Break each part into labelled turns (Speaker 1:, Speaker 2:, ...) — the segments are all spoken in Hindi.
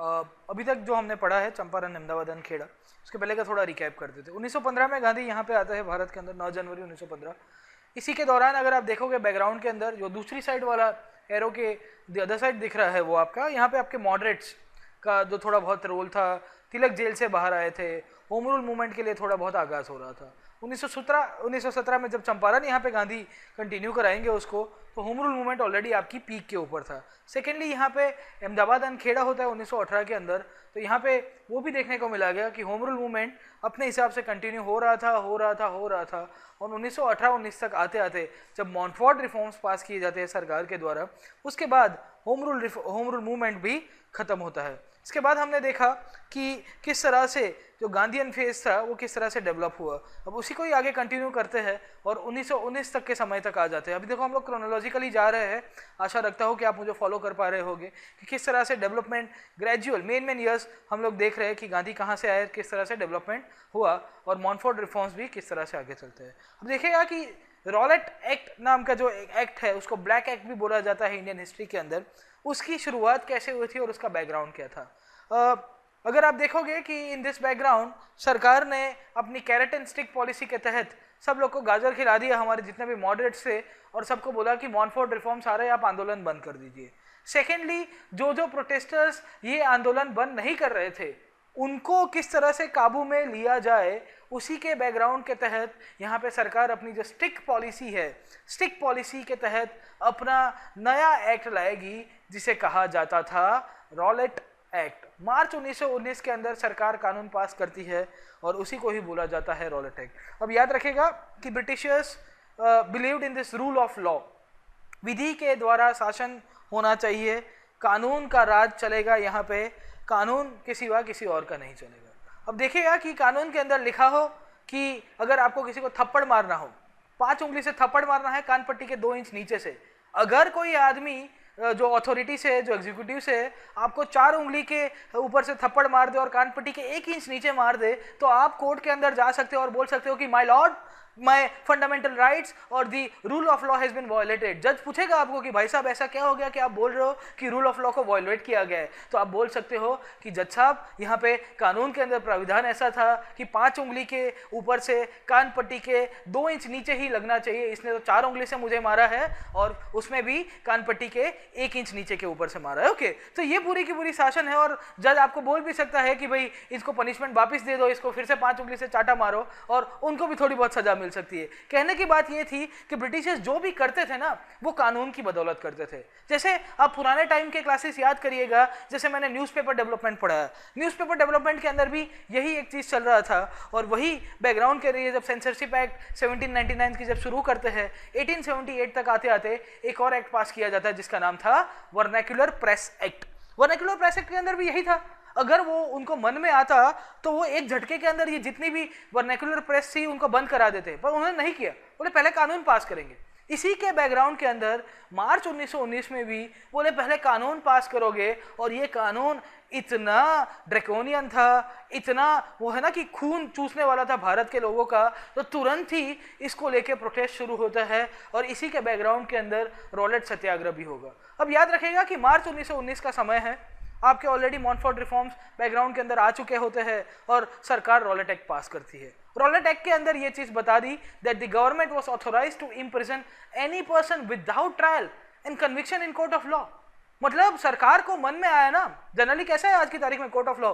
Speaker 1: अभी तक जो हमने पढ़ा है चंपारण, अहमदाबाद, खेड़ा, उसके पहले का थोड़ा रिकैप करते थे। 1915 में गांधी यहाँ पे आता है भारत के अंदर, 9 जनवरी 1915। इसी के दौरान अगर आप देखोगे बैकग्राउंड के अंदर जो दूसरी साइड वाला एरो के द अदर साइड दिख रहा है वो आपका, यहाँ पे आपके मॉडरेट्स का जो थोड़ा बहुत रोल था, तिलक जेल से बाहर आए थे, होम रूल मूवमेंट के लिए थोड़ा बहुत आगाज हो रहा था। 1917 में जब चंपारण यहाँ पे गांधी कंटिन्यू कराएंगे उसको, तो होम रूल मूवमेंट ऑलरेडी आपकी पीक के ऊपर था। सेकेंडली यहाँ पे अहमदाबाद एंड खेड़ा होता है 1918 के अंदर, तो यहाँ पे वो भी देखने को मिला गया कि होम रूल मूवमेंट अपने हिसाब से कंटिन्यू हो रहा था और 1918-19 तक आते आते जब मॉन्टफोर्ट रिफॉर्म्स पास किए जाते हैं सरकार के द्वारा, उसके बाद होम रूल मूवमेंट भी खत्म होता है। इसके बाद हमने देखा कि किस तरह से जो गांधीयन फेज था वो किस तरह से डेवलप हुआ। अब उसी को ही आगे कंटिन्यू करते हैं और 1919 तक के समय तक आ जाते हैं। अभी देखो हम लोग क्रोनोलॉजिकली जा रहे हैं, आशा रखता हूँ कि आप मुझे फॉलो कर पा रहे होंगे कि किस तरह से डेवलपमेंट ग्रेजुअल मेन ईयर्स हम लोग देख रहे हैं कि गांधी कहाँ से आए, किस तरह से डेवलपमेंट हुआ और मॉन्टफोर्ट रिफॉर्म्स भी किस तरह से आगे चलते हैं। अब देखिएगा कि रॉलेट एक्ट नाम का जो एक्ट है उसको ब्लैक एक्ट भी बोला जाता है इंडियन हिस्ट्री के अंदर, उसकी शुरुआत कैसे हुई थी और उसका बैकग्राउंड क्या था। अगर आप देखोगे कि इन दिस बैकग्राउंड सरकार ने अपनी कैरेट एंड स्टिक पॉलिसी के तहत सब लोग को गाजर खिला दिया, हमारे जितने भी मॉडरेट्स थे, और सबको बोला कि मॉन्टफोर्ट रिफॉर्म्स आ रहे हैं, आप आंदोलन बंद कर दीजिए। सेकेंडली जो प्रोटेस्टर्स ये आंदोलन बंद नहीं कर रहे थे उनको किस तरह से काबू में लिया जाए, उसी के बैकग्राउंड के तहत यहाँ पे सरकार अपनी जो स्टिक पॉलिसी है, स्टिक पॉलिसी के तहत अपना नया एक्ट लाएगी जिसे कहा जाता था रॉलेट एक्ट। मार्च 1919 के अंदर सरकार कानून पास करती है और उसी को ही बोला जाता है रॉलेट एक्ट। अब याद रखेगा कि Britishers believed in this rule of law, विधि के द्वारा शासन होना चाहिए, कानून का राज चलेगा यहाँ पे, कानून के सिवा किसी और का नहीं चलेगा। अब देखिएगा कि कानून के अंदर लिखा हो कि अगर आपको किसी को थप्पड़ मारना हो, 5 उंगली से थप्पड़ मारना है कान पट्टी के 2 इंच नीचे से, अगर कोई आदमी जो अथॉरिटी से, जो एग्जीक्यूटिव से आपको 4 उंगली के ऊपर से थप्पड़ मार दे और कान पट्टी के 1 इंच नीचे मार दे, तो आप कोर्ट के अंदर जा सकते हो और बोल सकते हो कि my lord, my fundamental rights और the rule of law has been violated. जज पूछेगा आपको कि भाई साहब ऐसा क्या हो गया कि आप बोल रहे हो कि रूल ऑफ लॉ को वायलेट किया गया है, तो आप बोल सकते हो कि जज साहब यहाँ पे कानून के अंदर प्राविधान ऐसा था कि 5 उंगली के ऊपर से कान पट्टी के 2 इंच नीचे ही लगना चाहिए, इसने तो 4 उंगली से मुझे मारा है और उसमें भी कान पट्टी के 1 इंच नीचे के ऊपर से मारा है। ओके, तो ये पूरी की पूरी शासन है और जज आपको बोल भी सकता है कि भाई इसको पनिशमेंट वापस दे दो, इसको फिर से 5 उंगली से चाटा मारो, और उनको भी थोड़ी बहुत सजा मिल सकती है। कहने की बात ये थी कि ब्रिटिशर्स जो भी करते थे ना वो कानून की बदौलत करते थे। जैसे आप पुराने टाइम के क्लासेस याद करिएगा, जैसे मैंने न्यूज़पेपर डेवलपमेंट पढ़ा है, न्यूज़पेपर डेवलपमेंट के अंदर भी यही एक चीज़ चल रहा था और वही बैकग्राउंड के लिए जब सेंसरशिप एक्ट 1799 की जब शुरू करते हैं, 1878 तक आते आते एक और एक्ट पास किया जाता है जिसका नाम था vernacular press act. Vernacular press act के अंदर भी यही था, अगर वो उनको मन में आता तो वो एक झटके के अंदर ये जितनी भी वर्नैक्युलर प्रेस थी उनको बंद करा देते, पर उन्होंने नहीं किया, बोले पहले कानून पास करेंगे। इसी के बैकग्राउंड के अंदर मार्च 1919 में भी बोले पहले कानून पास करोगे, और ये कानून इतना ड्रैकोनियन था, इतना वो है ना कि खून चूसने वाला था भारत के लोगों का, तो तुरंत ही इसको लेके प्रोटेस्ट शुरू होता है और इसी के बैकग्राउंड के अंदर रॉलेट सत्याग्रह भी होगा। अब याद रखेगा कि मार्च 1919 का समय है, आपके ऑलरेडी मॉन्टफोर्ट रिफॉर्म्स बैकग्राउंड के अंदर आ चुके होते हैं और सरकार रॉलेट एक्ट पास करती है। रॉलेट एक्ट के अंदर ये चीज बता दी that the government was authorised to imprison any person without trial and conviction in court of law. मतलब सरकार को मन में आया ना, जनरली कैसा है आज की तारीख में कोर्ट ऑफ लॉ,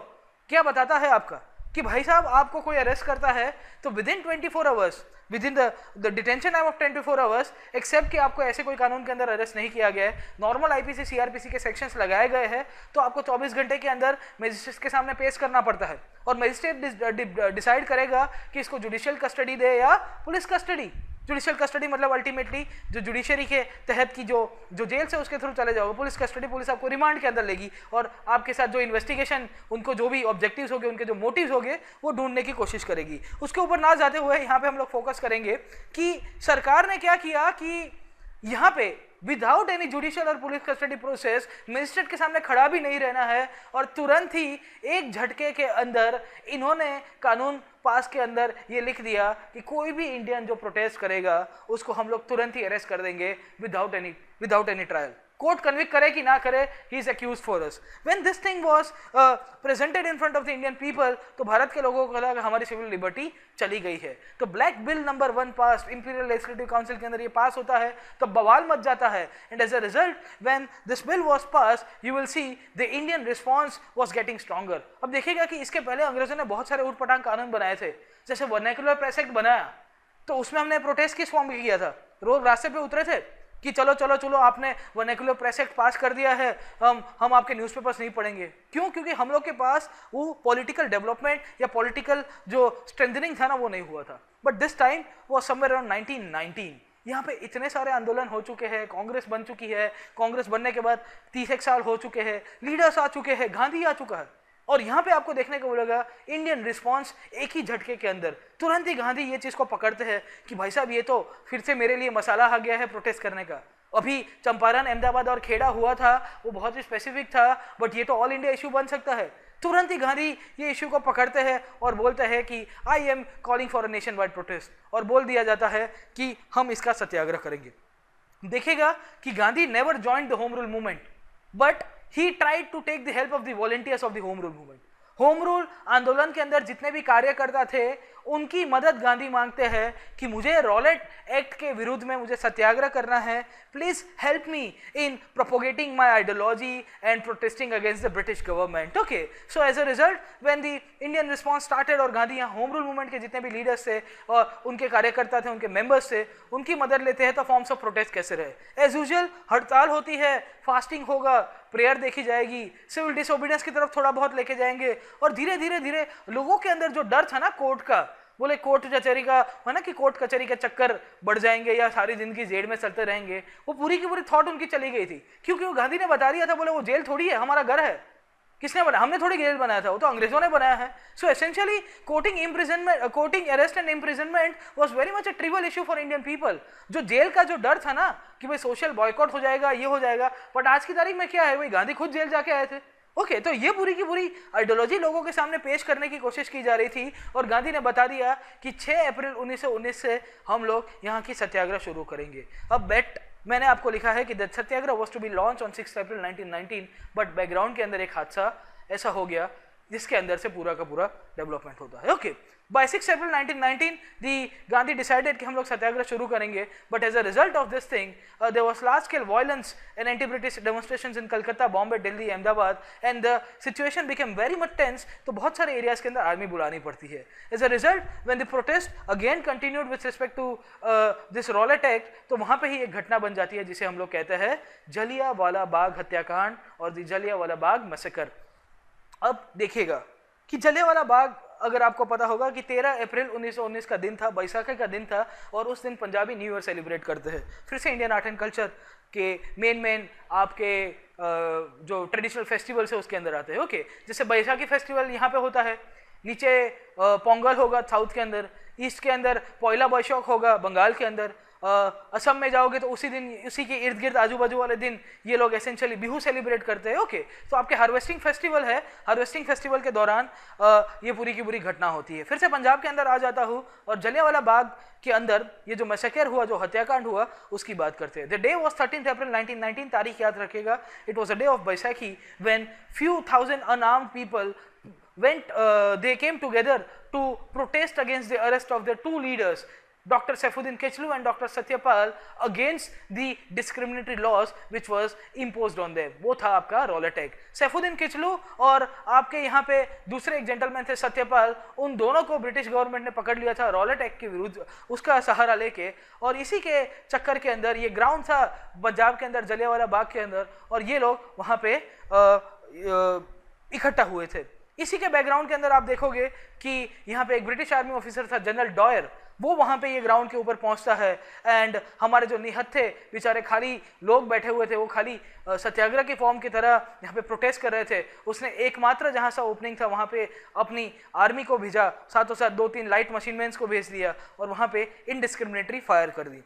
Speaker 1: क्या बताता है आपका कि भाई साहब आपको कोई अरेस्ट करता है तो within 24 hours, within the detention time of 24 hours, except कि आपको ऐसे कोई कानून के अंदर अरेस्ट नहीं किया गया है, नॉर्मल आईपीसी सीआरपीसी के सेक्शंस लगाए गए हैं, तो आपको 24 घंटे के अंदर मजिस्ट्रेट के सामने पेश करना पड़ता है और मजिस्ट्रेट डिसाइड करेगा कि इसको जुडिशियल कस्टडी दे या पुलिस कस्टडी। जुडिशियल कस्टडी मतलब अल्टीमेटली जो जुडिशरी के तहत की जो जेल से उसके थ्रू चले जाओगे, पुलिस कस्टडी, पुलिस आपको रिमांड के अंदर लेगी और आपके साथ जो इन्वेस्टिगेशन, उनको जो भी ऑब्जेक्टिव्स होंगे, उनके जो मोटिव्स होंगे वो ढूंढने की कोशिश करेगी। उसके ऊपर ना जाते हुए यहाँ पे हम लोग फोकस करेंगे कि सरकार ने क्या किया कि यहाँ पे विदाउट एनी जुडिशियल और पुलिस कस्टडी प्रोसेस मजिस्ट्रेट के सामने खड़ा भी नहीं रहना है और तुरंत ही एक झटके के अंदर इन्होंने कानून पास के अंदर ये लिख दिया कि कोई भी इंडियन जो प्रोटेस्ट करेगा उसको हम लोग तुरंत ही अरेस्ट कर देंगे without any trial. Court convict करे कि ना करे, he is accused for us. When this thing was presented in front of the Indian people, तो भारत के लोगों को लगा हमारी सिविल लिबर्टी चली गई है। तो ब्लैक बिल नंबर 1 पास इंपीरियल लेजिस्लेटिव काउंसिल के अंदर ये पास होता है तो बवाल मच जाता है। And as a result when this bill was pass, you will see the Indian response was getting stronger. अब देखिएगा कि इसके पहले अंग्रेजों ने बहुत सारे उटपटांग कानून बनाए थे, जैसे वर्नाक्युलर प्रेस एक्ट बनाया, तो उसमें हमने प्रोटेस्ट किस फॉर्म में किया था, रोड रास्ते पे उतरे थे कि चलो चलो चलो आपने वर्नाक्युलर प्रेस एक्ट पास कर दिया है, हम आपके न्यूज़पेपर्स नहीं पढ़ेंगे। क्यों? क्योंकि हम लोग के पास वो पॉलिटिकल डेवलपमेंट या पॉलिटिकल जो स्ट्रेंथनिंग था ना वो नहीं हुआ था। बट दिस टाइम वो समवेयर अराउंड 1919, यहाँ पे इतने सारे आंदोलन हो चुके हैं, कांग्रेस बन चुकी है, कांग्रेस बनने के बाद 30 साल हो चुके हैं, लीडर्स आ चुके हैं, गांधी आ चुका है, और यहाँ पे आपको देखने को मिलेगा इंडियन रिस्पांस एक ही झटके के अंदर तुरंत ही गांधी ये चीज़ को पकड़ते हैं कि भाई साहब ये तो फिर से मेरे लिए मसाला आ गया है प्रोटेस्ट करने का। अभी चंपारण, अहमदाबाद और खेड़ा हुआ था, वो बहुत ही स्पेसिफिक था, बट ये तो ऑल इंडिया इशू बन सकता है। तुरंत ही गांधी ये इशू को पकड़ते हैं और बोलते हैं कि I am calling for a nation wide protest, और बोल दिया जाता है कि हम इसका सत्याग्रह करेंगे। देखेगा कि Gandhi never joined the home rule movement, but he tried to take the help of the volunteers of the home rule movement. Home rule आंदोलन के अंदर जितने भी कार्यकर्ता थे उनकी मदद गांधी मांगते हैं कि मुझे रॉलेट एक्ट के विरुद्ध में मुझे सत्याग्रह करना है, please help me in propagating my ideology and protesting against the British government. Okay, so as a result when the Indian response started और गांधी यहाँ होम रूल मूवमेंट के जितने भी लीडर्स थे और उनके कार्यकर्ता थे, उनके मेंबर्स थे, उनकी मदद लेते हैं। तो फॉर्म्स ऑफ प्रोटेस्ट कैसे रहे? एज यूजुअल हड़ताल होती है, फास्टिंग होगा, प्रेयर देखी जाएगी, सिविल डिसोबीडियंस की तरफ थोड़ा बहुत लेके जाएंगे, और धीरे धीरे धीरे लोगों के अंदर जो डर था ना कोर्ट का, बोले कोर्ट कचहरी का है ना कि कोर्ट कचहरी के चक्कर बढ़ जाएंगे या सारी जिंदगी जेल में चलते रहेंगे, वो पूरी की पूरी थॉट उनकी चली गई थी। क्योंकि वो गांधी ने बता दिया था, बोले वो जेल थोड़ी है, हमारा घर है। किसने बनाया? हमने थोड़ी जेल बनाया था, वो तो अंग्रेजों ने बनाया है। So essentially courting arrest and imprisonment was very much a trivial issue for Indian people. जो जेल का जो डर था ना कि भाई सोशल बॉयकॉट हो जाएगा, ये हो जाएगा, बट आज की तारीख में क्या है, वही गांधी खुद जेल जाके आए थे। ओके, तो ये पूरी की पूरी आइडियोलॉजी लोगों के सामने पेश करने की कोशिश की जा रही थी, और गांधी ने बता दिया कि 6 अप्रैल 1919 से हम लोग यहाँ की सत्याग्रह शुरू करेंगे। अब बेट मैंने आपको लिखा है कि the satyagraha was to be launch on 6 April 1919, but background के अंदर एक हादसा ऐसा हो गया जिसके अंदर से पूरा का पूरा डेवलपमेंट होता है। Okay, by 6 April 1919 the Gandhi decided कि हम लोग सत्याग्रह शुरू करेंगे, but as a result of this thing there was large scale violence and anti British demonstrations in Calcutta, Bombay, Delhi, Ahmedabad, and the situation became very much tense. तो बहुत सारे एरियाज के अंदर आर्मी बुलानी पड़ती है। As a result when the protest again continued with respect to this Rowlatt Act, तो वहां पे ही एक घटना बन जाती है जिसे हम लोग कहते हैं जलियांवाला बाग हत्याकांड और द जलियांवाला बाग मैसेकर। अब देखिएगा कि जलियांवाला बाग, अगर आपको पता होगा कि 13 अप्रैल 1919 का दिन था, बैसाखी का दिन था, और उस दिन पंजाबी न्यू ईयर सेलिब्रेट करते हैं। फिर से इंडियन आर्ट एंड कल्चर के मेन आपके जो ट्रेडिशनल फेस्टिवल्स है उसके अंदर आते हैं। ओके, जैसे बैसाखी फेस्टिवल यहाँ पे होता है, नीचे पोंगल होगा साउथ के अंदर, ईस्ट के अंदर पॉयला बैसाख होगा बंगाल के अंदर, असम में जाओगे तो उसी दिन, उसी के इर्द गिर्द आजू बाजू वाले दिन ये लोग एसेंशियली बिहू सेलिब्रेट करते हैं। ओके, तो आपके हार्वेस्टिंग फेस्टिवल है, हार्वेस्टिंग फेस्टिवल के दौरान ये पूरी की पूरी घटना होती है। फिर से पंजाब के अंदर आ जाता हूँ और जलियांवाला बाग के अंदर ये जो मैसेकर हुआ, जो हत्याकांड हुआ, उसकी बात करते हैं। द डे वाज 13 अप्रैल 1919, तारीख याद रखेगा। It was a day of Baisakhi when few thousand unarmed people they came together to protest against the arrest of their two leaders, Dr. Saifuddin Kichlu and Dr. Satyapal, against the discriminatory laws which was imposed on them. वो था आपका रॉलेट एक्ट। सैफुद्दीन किचलू और आपके यहाँ पे दूसरे एक जेंटलमैन थे सत्यपाल, उन दोनों को ब्रिटिश गवर्नमेंट ने पकड़ लिया था रॉलेट एक्ट के विरुद्ध, उसका सहारा लेके, और इसी के चक्कर के अंदर ये ग्राउंड था पंजाब के अंदर जलियांवाला बाग के अंदर, और ये लोग वहाँ पे इकट्ठा हुए थे। इसी के बैकग्राउंड के अंदर आप देखोगे कि यहाँ पे एक ब्रिटिश आर्मी ऑफिसर था जनरल डॉयर, वो वहाँ पे ये ग्राउंड के ऊपर पहुँचता है, एंड हमारे जो निहत्थे बेचारे खाली लोग बैठे हुए थे, वो खाली सत्याग्रह की फॉर्म की तरह यहाँ पे प्रोटेस्ट कर रहे थे। उसने एकमात्र जहाँ सा ओपनिंग था वहाँ पे अपनी आर्मी को भेजा, साथों साथ 2-3 लाइट मशीन मैन्स को भेज दिया, और वहाँ पे इनडिस्क्रिमिनेटरी फायर कर दी।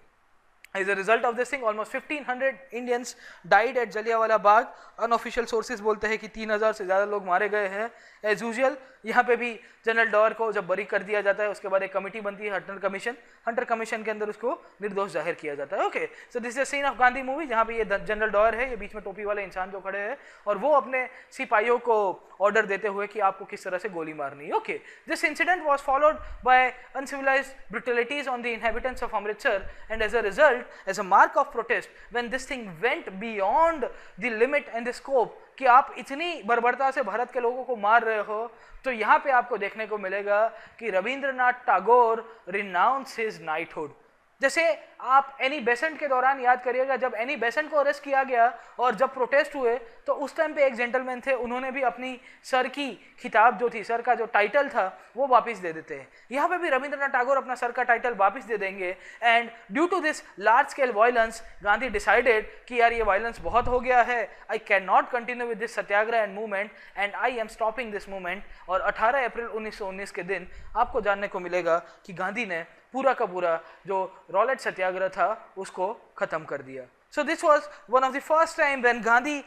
Speaker 1: As a result of this thing, almost 1500 Indians died at Jallianwala Bagh. Unofficial sources बोलते हैं कि 3000 से ज़्यादा लोग मारे गए हैं. As usual, यहाँ पे भी जनरल डॉर को जब बरी कर दिया जाता है उसके बाद एक कमेटी बनती है हंटर कमीशन के अंदर उसको निर्दोष जाहिर किया जाता है. Okay, so this is seen of Gandhi movie जहाँ पे ये जनरल डॉर है, ये बीच में टोपी वाले इंसान जो खड़े हैं और वो अपने सिपाहियों को ऑर्डर देते हुए कि आपको किस तरह से गोली मारनी है. Okay, this incident was followed by uncivilised brutalities on the inhabitants of Amritsar and as a result, as a mark of protest, when this thing went beyond the limit and the scope, कि आप इतनी बर्बरता से भारत के लोगों को मार रहे हो, तो यहाँ पे आपको देखने को मिलेगा कि Rabindranath Tagore renounce his knighthood. जैसे आप एनी बेसेंट के दौरान याद करिएगा, जब एनी बेसेंट को अरेस्ट किया गया और जब प्रोटेस्ट हुए तो उस टाइम पे एक जेंटलमैन थे, उन्होंने भी अपनी सर की खिताब जो थी, सर का जो टाइटल था वो वापस दे देते हैं. यहाँ पे भी रविंद्रनाथ टैगोर अपना सर का टाइटल वापस दे देंगे. And due to this large scale violence, Gandhi decided कि यार ये वायलेंस बहुत हो गया है, I can not continue with this satyagraha and movement and I am stopping this movement. और 18 अप्रैल 1919 के दिन आपको जानने को मिलेगा कि गांधी ने पूरा का पूरा जो रॉलेट सत्याग्रह था उसको खत्म कर दिया. So this was one of the first time when Gandhi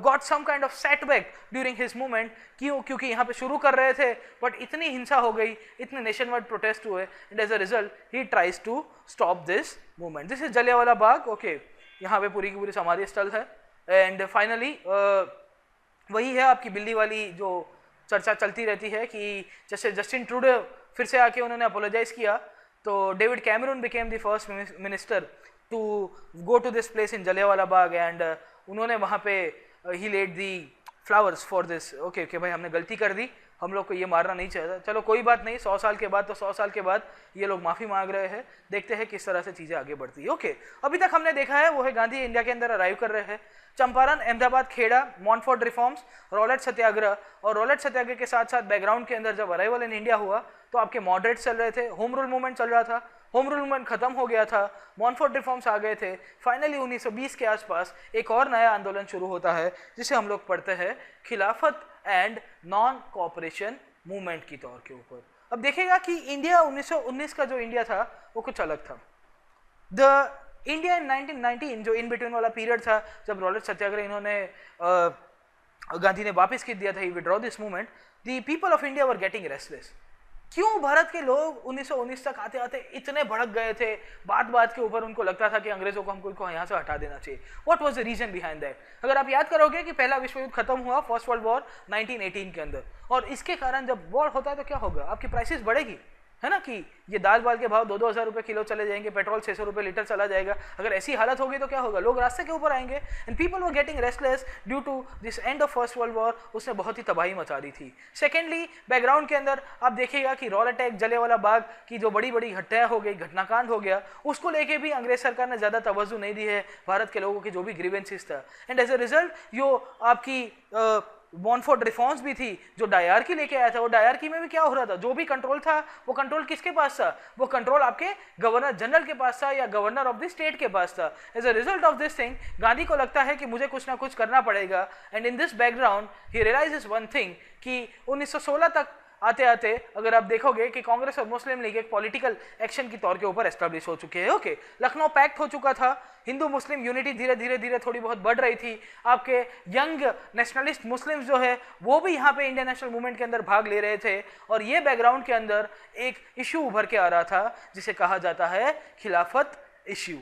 Speaker 1: got some kind of setback during his movement. क्योंकि यहाँ पे शुरू कर रहे थे बट इतनी हिंसा हो गई, इतने नेशन वाइड प्रोटेस्ट हुए and as a result he tries to stop this movement. This is Jallianwala Bagh. Okay, यहाँ पे पूरी की पूरी समाधि स्थल है. एंड फाइनली वही है आपकी बिल्ली वाली जो चर्चा चलती रहती है कि जैसे जस्टिन ट्रूडो फिर से आके उन्होंने अपोलोजाइज किया, तो David Cameron became the first minister to go to this place in Jallianwala Bagh and उन्होंने वहाँ पे ही laid the flowers for this. Okay कि भाई हमने गलती कर दी, हम लोग को ये मारना नहीं चाहिए. चलो कोई बात नहीं, 100 साल के बाद तो 100 साल के बाद ये लोग माफ़ी मांग रहे हैं, देखते हैं किस तरह से चीज़ें आगे बढ़ती है. ओके, अभी तक हमने देखा है वो है गांधी इंडिया के अंदर अराइव कर रहे हैं. Champaran, Ahmedabad, Kheda, Montford reforms, Rowlatt Satyagraha, और रॉलेट सत्याग्रह के साथ साथ बैकग्राउंड के अंदर जब अराइवल इन इंडिया हुआ तो आपके मॉडरेट चल रहे थे, होम रूल मूवमेंट चल रहा था, होम रूल मूवमेंट खत्म हो गया था, मॉन्टफोर्ड रिफॉर्म्स आ गए थे. फाइनली 1920 के आसपास एक और नया आंदोलन शुरू होता है जिसे हम लोग पढ़ते हैं खिलाफत एंड नॉन कोऑपरेशन मूवमेंट की तौर के ऊपर. अब देखिएगा कि इंडिया 1919 का जो इंडिया था वो कुछ अलग था. द इंडिया इन 1919 जो इन बिटवीन वाला पीरियड था जब रॉलेट सत्याग्रह इन्होंने गांधी ने वापस कर दिया था, he withdraw this movement, the people of India were getting restless. क्यों भारत के लोग 1919 तक आते आते इतने भड़क गए थे, बात बात के ऊपर उनको लगता था कि अंग्रेजों को हमको यहाँ से हटा देना चाहिए. What was the reason behind that? अगर आप याद करोगे कि पहला विश्व युद्ध खत्म हुआ, फर्स्ट वर्ल्ड वॉर 1918 के अंदर, और इसके कारण जब वॉर होता है तो क्या होगा, आपकी प्राइसेस बढ़ेगी, है ना, कि ये दाल बाल के भाव 2-2 हज़ार रुपये किलो चले जाएंगे, पेट्रोल 600 रुपये लीटर चला जाएगा. अगर ऐसी हालत होगी तो क्या होगा, लोग रास्ते के ऊपर आएंगे. And people were getting restless due to this end of First World War. उसने बहुत ही तबाही मचा दी थी. सेकेंडली, बैकग्राउंड के अंदर आप देखिएगा कि रॉल अटैक, जलियांवाला बाग की जो बड़ी बड़ी घटनाएं हो गई, घटनाकांड हो गया, उसको लेके भी अंग्रेज सरकार ने ज़्यादा तवज्जो नहीं दी है भारत के लोगों की जो भी ग्रीवेंसेस था. एंड एज अ रिजल्ट जो आपकी मॉन्टफोर्ड रिफॉर्म्स भी थी, जो डायरकी लेके आया था, वो डायरकी में भी क्या हो रहा था, जो भी कंट्रोल था वो कंट्रोल किसके पास था, वो कंट्रोल आपके गवर्नर जनरल के पास था या गवर्नर ऑफ द स्टेट के पास था. As a result of this thing Gandhi को लगता है कि मुझे कुछ ना कुछ करना पड़ेगा. And in this background he realises one thing कि 1916 तक आते आते अगर आप देखोगे कि कांग्रेस और मुस्लिम लीग एक पॉलिटिकल एक्शन की तौर के ऊपर एस्टेब्लिश हो चुके हैं. ओके, लखनऊ पैक्ट हो चुका था, हिंदू मुस्लिम यूनिटी धीरे धीरे धीरे थोड़ी बहुत बढ़ रही थी. आपके यंग नेशनलिस्ट मुस्लिम्स जो है वो भी यहाँ पे इंडियन नेशनल मूवमेंट के अंदर भाग ले रहे थे. और ये बैकग्राउंड के अंदर एक इशू उभर के आ रहा था जिसे कहा जाता है खिलाफत इश्यू.